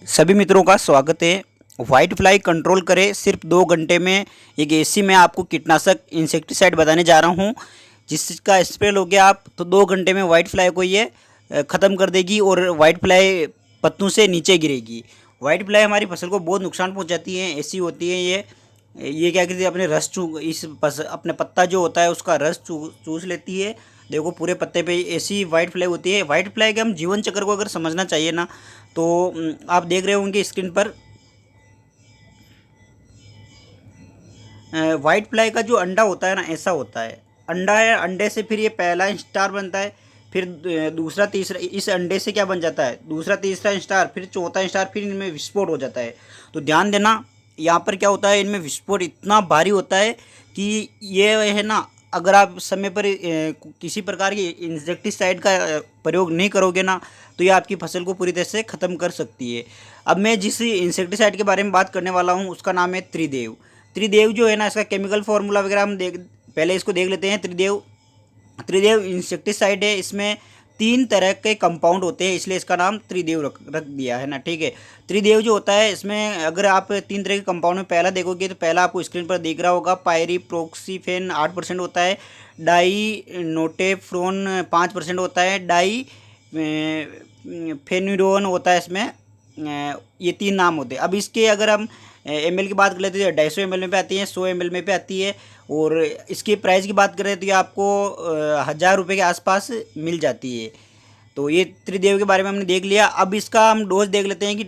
सभी मित्रों का स्वागत है। वाइट फ्लाई कंट्रोल करे सिर्फ 2 घंटे में एक एसी में आपको कीटनाशक इंसेक्टिसाइड बताने जा रहा हूं, जिसका स्प्रे लोगे आप तो 2 घंटे में वाइट फ्लाई को ये ख़त्म कर देगी और वाइट फ्लाई पत्तों से नीचे गिरेगी। वाइट फ्लाई हमारी फसल को बहुत नुकसान पहुंचाती है। ऐसी होती है ये क्या करती है, अपने रस अपने पत्ता जो होता है उसका रस चूस लेती है। देखो पूरे पत्ते पे ऐसी वाइट फ्लाई होती है। वाइट फ्लाई के हम जीवन चक्र को अगर समझना चाहिए ना, तो आप देख रहे होंगे स्क्रीन पर वाइट फ्लाई का जो अंडा होता है ना, ऐसा होता है। अंडा है, अंडे से फिर ये पहला स्टार बनता है, फिर दूसरा तीसरा, इस अंडे से क्या बन जाता है, दूसरा तीसरा स्टार, फिर चौथा स्टार, फिर इनमें विस्फोट हो जाता है। तो ध्यान देना, यहाँ पर क्या होता है, इनमें विस्फोट इतना भारी होता है कि ये है ना, अगर आप समय पर किसी प्रकार की इंसेक्टिसाइड का प्रयोग नहीं करोगे ना, तो ये आपकी फसल को पूरी तरह से ख़त्म कर सकती है। अब मैं जिस इंसेक्टिसाइड के बारे में बात करने वाला हूँ उसका नाम है त्रिदेव। त्रिदेव जो है ना, इसका केमिकल फार्मूला वगैरह हम पहले इसको देख लेते हैं। त्रिदेव इंसेक्टिसाइड है। इसमें 3 तरह के कंपाउंड होते हैं, इसलिए इसका नाम त्रिदेव रख दिया है ना, ठीक है। त्रिदेव जो होता है, इसमें अगर आप 3 तरह के कंपाउंड में पहला देखोगे तो पहला आपको स्क्रीन पर दिख रहा होगा, पायरीप्रोक्सीफेन 8% होता है, डाई नोटेफ्रोन 5% होता है, डाई फेनुरोन होता है इसमें। ये 3 नाम होते हैं। अब इसके अगर हम ml की बात कर लेते हैं तो 250 ml में पे आती है, 100 ml में पे आती है। और इसकी प्राइस की बात करें तो ये आपको 1000 रुपये के आसपास मिल जाती है। तो ये त्रिदेव के बारे में हमने देख लिया। अब इसका हम डोज देख लेते हैं कि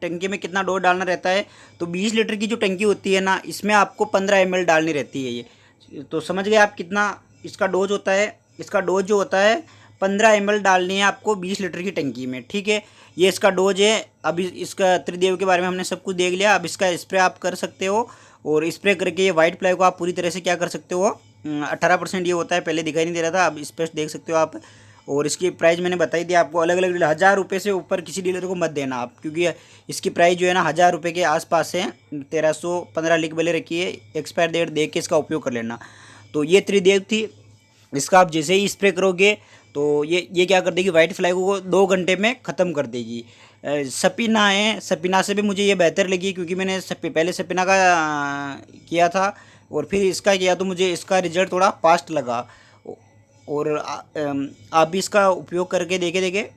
टंकी में कितना डोज डालना रहता है। तो 20 लीटर की जो टंकी होती है ना, इसमें आपको 15 ml डालनी रहती है। ये तो समझ गए आप कितना इसका डोज होता है। इसका डोज जो होता है 15 ml डालनी है आपको 20 लीटर की टंकी में, ठीक है। ये इसका डोज है। अभी इसका त्रिदेव के बारे में हमने सब कुछ देख लिया। अब इसका स्प्रे आप कर सकते हो, और स्प्रे करके ये वाइट फ्लाई को आप पूरी तरह से क्या कर सकते हो, 18% ये होता है, पहले दिखाई नहीं दे रहा था, अब स्पेस देख सकते हो आप। और इसकी प्राइस मैंने बताई दी आपको। अलग अलग 1000 रुपये से ऊपर किसी डीलर को मत देना आप, क्योंकि इसकी प्राइस जो है ना 1000 रुपये के आसपास है। 1315 लिख भले रखी है, एक्सपायर डेट देख के इसका उपयोग कर लेना। तो ये त्रिदेव थी। इसका आप जैसे ही स्प्रे करोगे तो ये क्या कर देगी, वाइट फ्लाई को 2 घंटे में ख़त्म कर देगी। सपीना है, सपीना से भी मुझे ये बेहतर लगी, क्योंकि मैंने पहले सपीना का किया था और फिर इसका किया, तो मुझे इसका रिजल्ट थोड़ा फास्ट लगा। और आप भी इसका उपयोग करके देखे।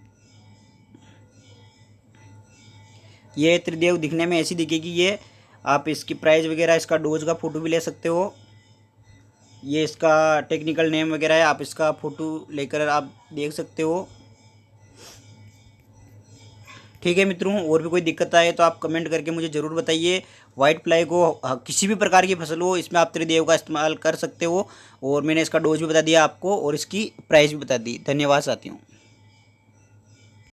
ये त्रिदेव दिखने में ऐसी दिखेगी। ये आप इसकी प्राइस वगैरह, इसका डोज का फ़ोटो भी ले सकते हो। ये इसका टेक्निकल नेम वगैरह है, आप इसका फ़ोटो लेकर आप देख सकते हो, ठीक है मित्रों। और भी कोई दिक्कत आए तो आप कमेंट करके मुझे ज़रूर बताइए। वाइट फ्लाई को किसी भी प्रकार की फसल हो, इसमें आप त्रिदेव का इस्तेमाल कर सकते हो। और मैंने इसका डोज भी बता दिया आपको और इसकी प्राइस भी बता दी। धन्यवाद साथियों।